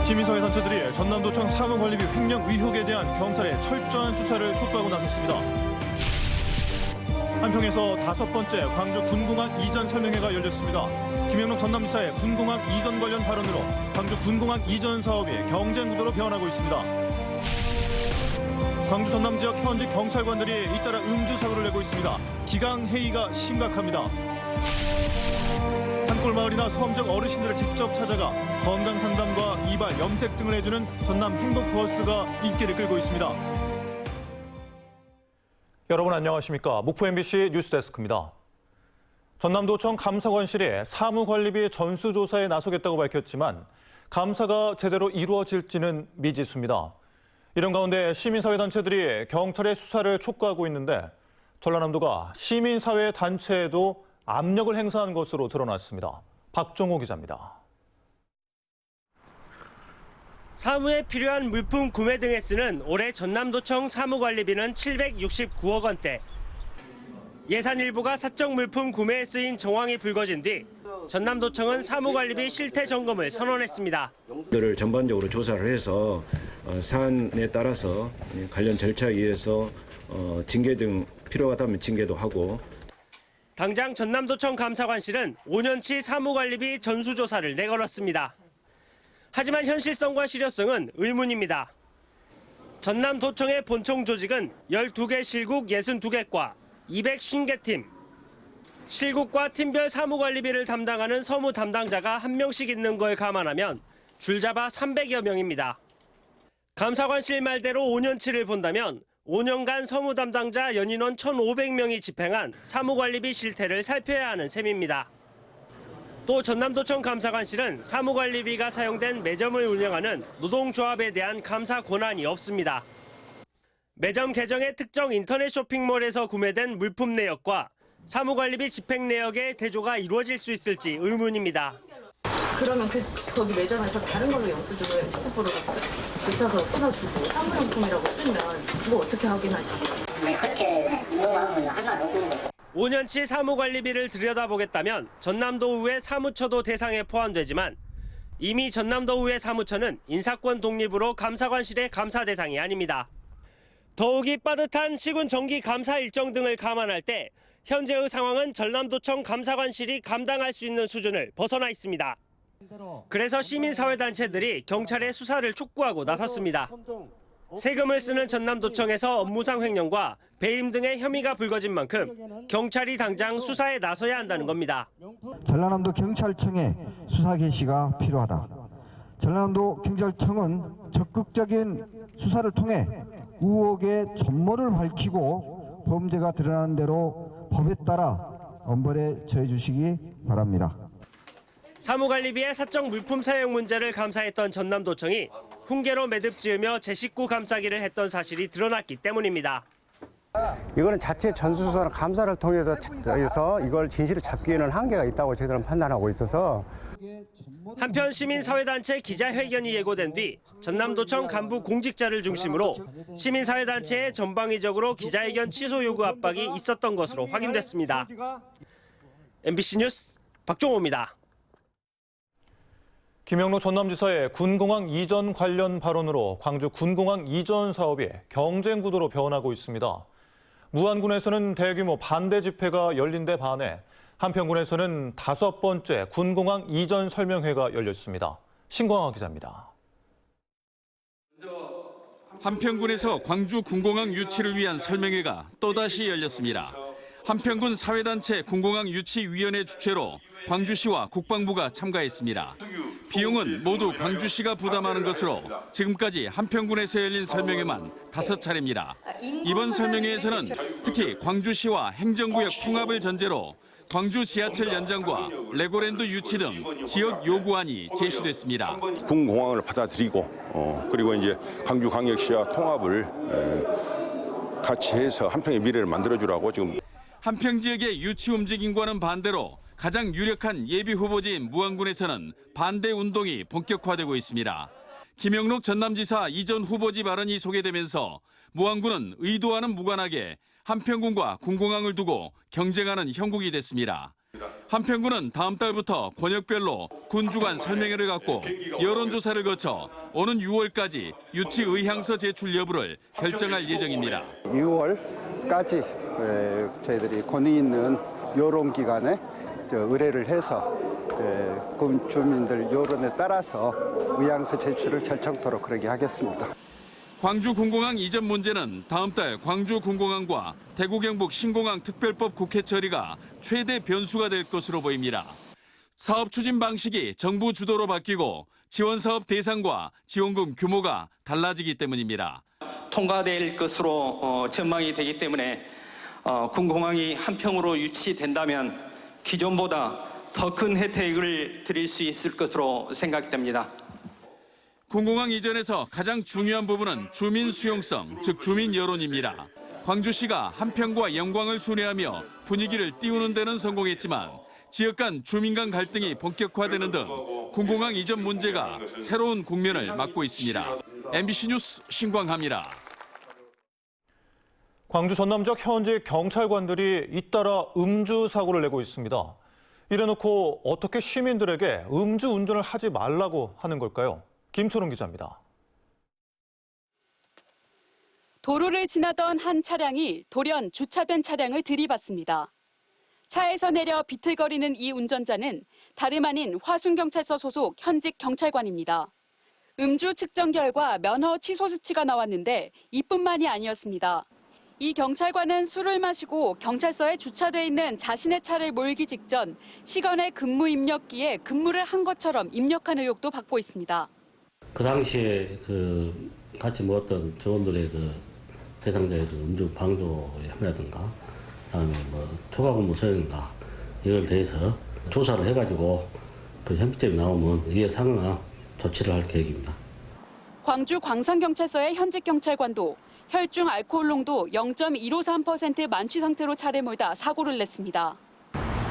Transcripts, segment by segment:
시민사회 단체들이 전남도청 사무관리비 횡령 의혹에 대한 경찰의 철저한 수사를 촉구하고 나섰습니다. 한평에서 5번째 광주 군공항 이전 설명회가 열렸습니다. 김영록 전남지사의 군공항 이전 관련 발언으로 광주 군공항 이전 사업이 경쟁 구도로 변하고 있습니다. 광주 전남 지역 현직 경찰관들이 잇따라 음주 사고를 내고 있습니다. 기강 해이가 심각합니다. 산골 마을이나 섬적 어르신들을 직접 찾아가 건강 상담과 이발, 염색 등을 해주는 전남 행복 버스가 인기를 끌고 있습니다. 여러분 안녕하십니까? 목포 MBC 뉴스데스크입니다. 전남도청 감사관실이 사무관리비 전수조사에 나서겠다고 밝혔지만 감사가 제대로 이루어질지는 미지수입니다. 이런 가운데 시민사회단체들이 경찰의 수사를 촉구하고 있는데 전라남도가 시민사회단체에도 압력을 행사한 것으로 드러났습니다. 박종호 기자입니다. 사무에 필요한 물품 구매 등에 쓰는 올해 전남도청 사무관리비는 769억 원대. 예산 일부가 사적 물품 구매에 쓰인 정황이 불거진 뒤 전남도청은 사무관리비 실태 점검을 선언했습니다. 들을 전반적으로 조사를 해서 사안에 따라서 관련 절차에 의해서 징계 등 필요하다면 징계도 하고. 당장 전남도청 감사관실은 5년치 사무관리비 전수조사를 내걸었습니다. 하지만 현실성과 실효성은 의문입니다. 전남도청의 본청 조직은 12개 실국 62개과 250개 팀, 실국과 팀별 사무관리비를 담당하는 서무 담당자가 1명씩 있는 걸 감안하면 줄잡아 300여 명입니다. 감사관실 말대로 5년치를 본다면 5년간 서무 담당자 연인원 1,500명이 집행한 사무관리비 실태를 살펴야 하는 셈입니다. 또 전남도청 감사관실은 사무관리비가 사용된 매점을 운영하는 노동조합에 대한 감사 권한이 없습니다. 매점 계정의 특정 인터넷 쇼핑몰에서 구매된 물품 내역과 사무관리비 집행 내역의 대조가 이루어질 수 있을지 의문입니다. 그러면 거기 매점에서 다른 걸로 영수증을 19%로 붙여서 끊어주고 사무용품이라고 쓰면 그거 어떻게 확인하시죠? 네, 그렇게 너무하면 할 말 없는 거죠. 5년치 사무관리비를 들여다보겠다면 전남도의회 사무처도 대상에 포함되지만 이미 전남도의회 사무처는 인사권 독립으로 감사관실의 감사 대상이 아닙니다. 더욱이 빠듯한 시군 정기 감사 일정 등을 감안할 때 현재의 상황은 전남도청 감사관실이 감당할 수 있는 수준을 벗어나 있습니다. 그래서 시민사회단체들이 경찰의 수사를 촉구하고 나섰습니다. 세금을 쓰는 전남도청에서 업무상 횡령과 배임 등의 혐의가 불거진 만큼 경찰이 당장 수사에 나서야 한다는 겁니다. 전라남도 경찰청의 수사 개시가 필요하다. 전라남도 경찰청은 적극적인 수사를 통해 의혹의 전모를 밝히고 범죄가 드러나는 대로 법에 따라 엄벌에 처해 주시기 바랍니다. 사무관리비의 사적 물품 사용 문제를 감사했던 전남도청이 훈계로 매듭 지으며 제 식구 감싸기를 했던 사실이 드러났기 때문입니다. 이거는 자체 전수조사나 감사를 통해서 이걸 진실을 잡기에는 한계가 있다고 저희들은 판단하고 있어서. 한편 시민사회단체 기자회견이 예고된 뒤 전남도청 간부 공직자를 중심으로 시민사회단체의 전방위적으로 기자회견 취소 요구 압박이 있었던 것으로 확인됐습니다. MBC 뉴스 박종호입니다. 김영록 전남지사의 군공항 이전 관련 발언으로 광주 군공항 이전 사업이 경쟁 구도로 변하고 있습니다. 무안군에서는 대규모 반대 집회가 열린 데 반해 한평군에서는 5번째 군공항 이전 설명회가 열렸습니다. 신광화 기자입니다. 한평군에서 광주 군공항 유치를 위한 설명회가 또다시 열렸습니다. 한평군 사회단체 군공항 유치위원회 주최로 광주시와 국방부가 참가했습니다. 비용은 모두 광주시가 부담하는 것으로 지금까지 한평군에서 열린 설명회만 5차례입니다. 이번 설명회에서는 특히 광주시와 행정구역 통합을 전제로 광주 지하철 연장과 레고랜드 유치 등 지역 요구안이 제시됐습니다. 군공항을 받아들이고 그리고 이제 광주광역시와 통합을 같이 해서 한평의 미래를 만들어주라고 지금. 한평 지역의 유치 움직임과는 반대로 가장 유력한 예비 후보지인 무안군에서는 반대 운동이 본격화되고 있습니다. 김영록 전남지사 이전 후보지 발언이 소개되면서 무안군은 의도와는 무관하게 한평군과 군공항을 두고 경쟁하는 형국이 됐습니다. 한평군은 다음 달부터 권역별로 군 주관 설명회를 갖고 여론조사를 거쳐 오는 6월까지 유치 의향서 제출 여부를 결정할 예정입니다. 6월까지 저희들이 권위 있는 여론기관에 의뢰를 해서 군 주민들 여론에 따라서 의향서 제출을 결정토록 그러게 하겠습니다. 광주 군공항 이전 문제는 다음 달 광주 군공항과 대구 경북 신공항 특별법 국회 처리가 최대 변수가 될 것으로 보입니다. 사업 추진 방식이 정부 주도로 바뀌고 지원 사업 대상과 지원금 규모가 달라지기 때문입니다. 통과될 것으로 전망이 되기 때문에 군공항이 한평으로 유치된다면 기존보다 더 큰 혜택을 드릴 수 있을 것으로 생각됩니다. 군공항 이전에서 가장 중요한 부분은 주민 수용성, 즉 주민 여론입니다. 광주시가 한평과 영광을 순회하며 분위기를 띄우는 데는 성공했지만 지역 간 주민 간 갈등이 본격화되는 등 군공항 이전 문제가 새로운 국면을 맞고 있습니다. MBC 뉴스 신광하입니다. 광주 전남 지역 현직 경찰관들이 잇따라 음주 사고를 내고 있습니다. 이래놓고 어떻게 시민들에게 음주 운전을 하지 말라고 하는 걸까요? 김초롱 기자입니다. 도로를 지나던 한 차량이 돌연 주차된 차량을 들이받습니다. 차에서 내려 비틀거리는 이 운전자는 다름 아닌 화순경찰서 소속 현직 경찰관입니다. 음주 측정 결과 면허 취소 수치가 나왔는데 이뿐만이 아니었습니다. 이 경찰관은 술을 마시고 경찰서에 주차돼 있는 자신의 차를 몰기 직전 시간의 근무 입력기에 근무를 한 것처럼 입력한 의혹도 받고 있습니다. 그 당시에 같이 모았던 직원들의 대상자의 음주 방조의 혐의라든가, 그다음에 초과근무 소행인가 이걸 대해서 조사를 해가지고 혐의점이 나오면 이에 상응한 조치를 할 계획입니다. 광주 광산경찰서의 현직 경찰관도 혈중 알코올 농도 0.153% 만취 상태로 차를 몰다 사고를 냈습니다.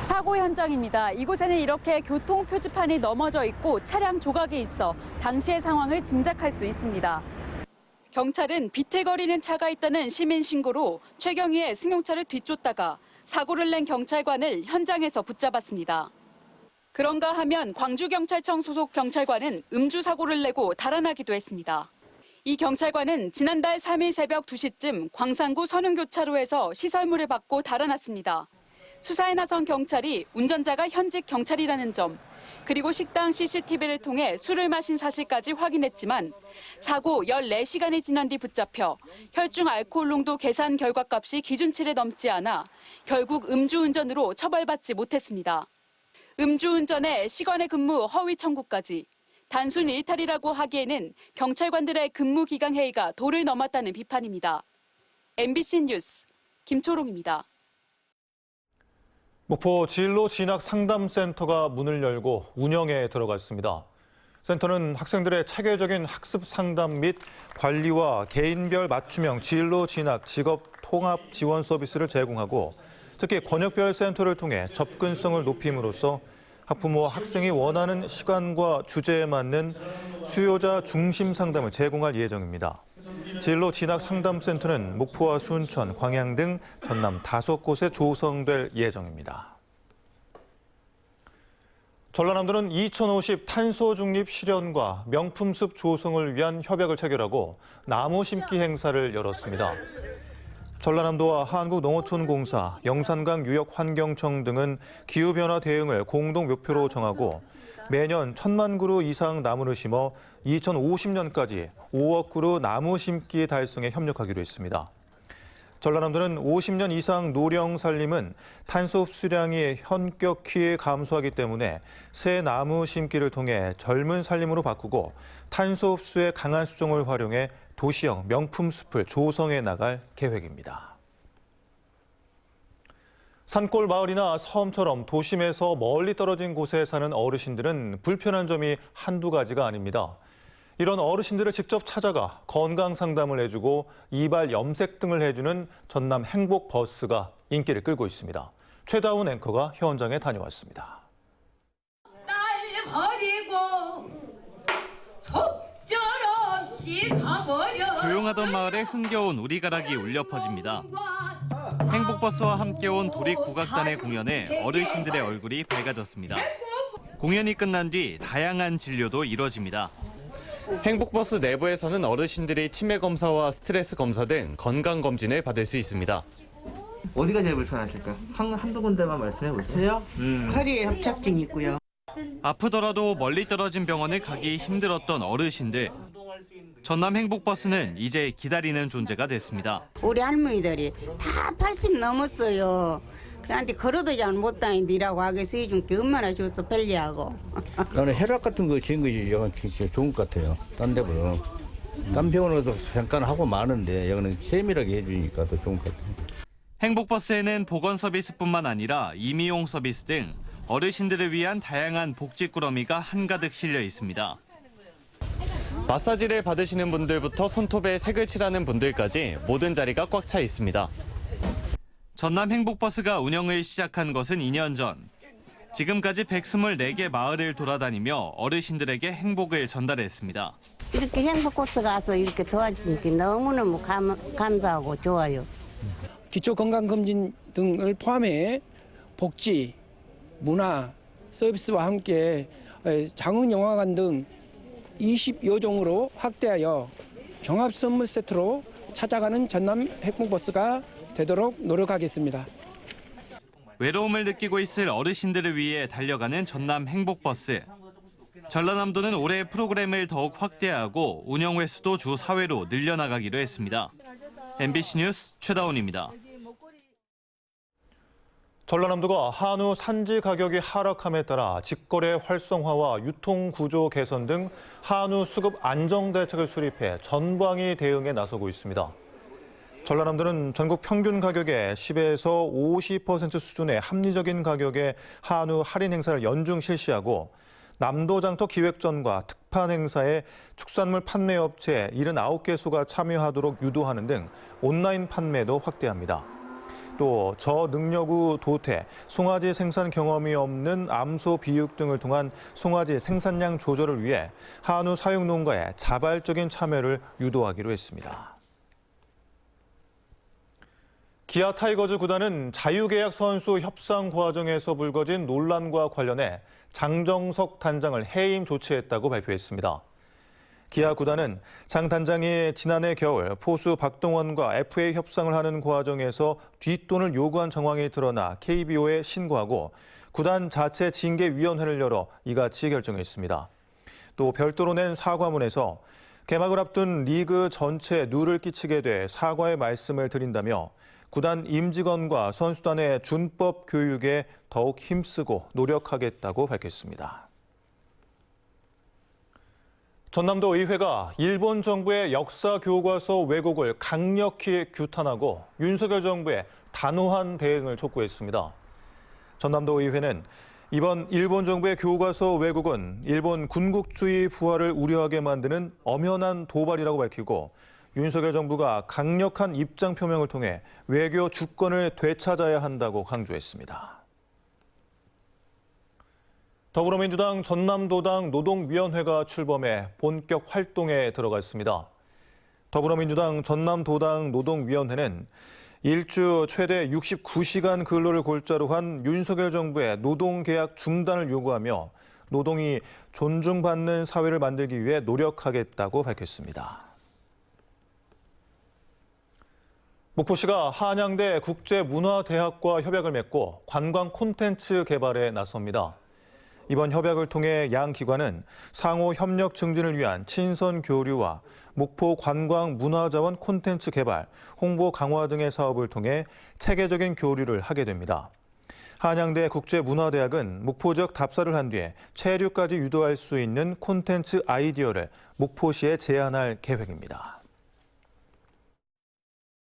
사고 현장입니다. 이곳에는 이렇게 교통 표지판이 넘어져 있고 차량 조각이 있어 당시의 상황을 짐작할 수 있습니다. 경찰은 비틀거리는 차가 있다는 시민 신고로 최경희의 승용차를 뒤쫓다가 사고를 낸 경찰관을 현장에서 붙잡았습니다. 그런가 하면 광주경찰청 소속 경찰관은 음주 사고를 내고 달아나기도 했습니다. 이 경찰관은 지난달 3일 새벽 2시쯤 광산구 선흥교차로에서 시설물을 받고 달아났습니다. 수사에 나선 경찰이 운전자가 현직 경찰이라는 점, 그리고 식당 CCTV를 통해 술을 마신 사실까지 확인했지만 사고 14시간이 지난 뒤 붙잡혀 혈중 알코올 농도 계산 결과값이 기준치를 넘지 않아 결국 음주운전으로 처벌받지 못했습니다. 음주운전에 시간의 근무 허위 청구까지. 단순 일탈이라고 하기에는 경찰관들의 근무 기강 회의가 도를 넘었다는 비판입니다. MBC 뉴스 김초롱입니다. 목포 진로 진학 상담센터가 문을 열고 운영에 들어갔습니다. 센터는 학생들의 체계적인 학습 상담 및 관리와 개인별 맞춤형 진로 진학 직업 통합 지원 서비스를 제공하고 특히 권역별 센터를 통해 접근성을 높임으로써 학부모와 학생이 원하는 시간과 주제에 맞는 수요자 중심 상담을 제공할 예정입니다. 진로 진학 상담센터는 목포와 순천, 광양 등 전남 5곳에 조성될 예정입니다. 전라남도는 2050 탄소 중립 실현과 명품숲 조성을 위한 협약을 체결하고 나무 심기 행사를 열었습니다. 전라남도와 한국농어촌공사, 영산강 유역환경청 등은 기후변화 대응을 공동 목표로 정하고 매년 1,000만 그루 이상 나무를 심어 2050년까지 5억 그루 나무 심기 달성에 협력하기로 했습니다. 전라남도는 50년 이상 노령 살림은 탄소 흡수량이 현격히 감소하기 때문에 새 나무 심기를 통해 젊은 살림으로 바꾸고 탄소 흡수에 강한 수종을 활용해 도시형 명품 숲을 조성해 나갈 계획입니다. 산골 마을이나 섬처럼 도심에서 멀리 떨어진 곳에 사는 어르신들은 불편한 점이 한두 가지가 아닙니다. 이런 어르신들을 직접 찾아가 건강 상담을 해주고 이발 염색 등을 해주는 전남 행복버스가 인기를 끌고 있습니다. 최다운 앵커가 현장에 다녀왔습니다. 날 버리고 속절없이 가버려. 조용하던 마을에 흥겨운 우리가락이 울려 퍼집니다. 행복버스와 함께 온 도립국악단의 공연에 어르신들의 얼굴이 밝아졌습니다. 공연이 끝난 뒤 다양한 진료도 이뤄집니다. 행복버스 내부에서는 어르신들이 치매 검사와 스트레스 검사 등 건강 검진을 받을 수 있습니다. 어디가 제일 불편하실까요? 한두 군데만 말씀해 보세요. 허리에 협착증이 있고요. 아프더라도 멀리 떨어진 병원을 가기 힘들었던 어르신들. 전남 행복버스는 이제 기다리는 존재가 됐습니다. 우리 할머니들이 다 80 넘었어요. 그런데 걸어도 잘 못 다니라고 하겠어. 이좀 얼마나 좋소 편리하고. 나는 혈압 같은 거 지은 것이 여기 진짜 좋은 것 같아요. 딴 데보다. 딴 병원에도 잠깐 하고 마는데 여기는 세밀하게 해주니까 더 좋은 것 같아요. 행복버스에는 보건 서비스뿐만 아니라 임의용 서비스 등 어르신들을 위한 다양한 복지 꾸러미가 한가득 실려 있습니다. 마사지를 받으시는 분들부터 손톱에 색을 칠하는 분들까지 모든 자리가 꽉 차 있습니다. 전남 행복버스가 운영을 시작한 것은 2년 전. 지금까지 124개 마을을 돌아다니며 어르신들에게 행복을 전달했습니다. 이렇게 행복버스가 와서 이렇게 도와주니까 너무너무 감사하고 좋아요. 기초건강검진 등을 포함해 복지, 문화, 서비스와 함께 장흥영화관 등 20여 종으로 확대하여 종합선물 세트로 찾아가는 전남 행복버스가 되도록 노력하겠습니다. 외로움을 느끼고 있을 어르신들을 위해 달려가는 전남 행복버스. 전라남도는 올해 프로그램을 더욱 확대하고 운영 횟수도 주 4회로 늘려나가기로 했습니다. MBC 뉴스 최다운입니다. 전라남도가 한우 산지 가격이 하락함에 따라 직거래 활성화와 유통 구조 개선 등 한우 수급 안정 대책을 수립해 전방위 대응에 나서고 있습니다. 전라남도는 전국 평균 가격의 10에서 50% 수준의 합리적인 가격의 한우 할인 행사를 연중 실시하고 남도장터 기획전과 특판 행사에 축산물 판매 업체 79개소가 참여하도록 유도하는 등 온라인 판매도 확대합니다. 또 저능력우 도태, 송아지 생산 경험이 없는 암소 비육 등을 통한 송아지 생산량 조절을 위해 한우 사육 농가의 자발적인 참여를 유도하기로 했습니다. 기아 타이거즈 구단은 자유계약 선수 협상 과정에서 불거진 논란과 관련해 장정석 단장을 해임 조치했다고 발표했습니다. 기아 구단은 장 단장이 지난해 겨울 포수 박동원과 FA 협상을 하는 과정에서 뒷돈을 요구한 정황이 드러나 KBO에 신고하고 구단 자체 징계위원회를 열어 이같이 결정했습니다. 또 별도로 낸 사과문에서 개막을 앞둔 리그 전체에 누를 끼치게 돼 사과의 말씀을 드린다며 구단 임직원과 선수단의 준법 교육에 더욱 힘쓰고 노력하겠다고 밝혔습니다. 전남도 의회가 일본 정부의 역사 교과서 왜곡을 강력히 규탄하고 윤석열 정부의 단호한 대응을 촉구했습니다. 전남도 의회는 이번 일본 정부의 교과서 왜곡은 일본 군국주의 부활을 우려하게 만드는 엄연한 도발이라고 밝히고 윤석열 정부가 강력한 입장 표명을 통해 외교 주권을 되찾아야 한다고 강조했습니다. 더불어민주당 전남도당 노동위원회가 출범해 본격 활동에 들어갔습니다. 더불어민주당 전남도당 노동위원회는 일주 최대 69시간 근로를 골자로 한 윤석열 정부의 노동계약 중단을 요구하며 노동이 존중받는 사회를 만들기 위해 노력하겠다고 밝혔습니다. 목포시가 한양대 국제문화대학과 협약을 맺고 관광 콘텐츠 개발에 나섭니다. 이번 협약을 통해 양 기관은 상호 협력 증진을 위한 친선 교류와 목포 관광 문화자원 콘텐츠 개발, 홍보 강화 등의 사업을 통해 체계적인 교류를 하게 됩니다. 한양대 국제문화대학은 목포 지역 답사를 한 뒤에 체류까지 유도할 수 있는 콘텐츠 아이디어를 목포시에 제안할 계획입니다.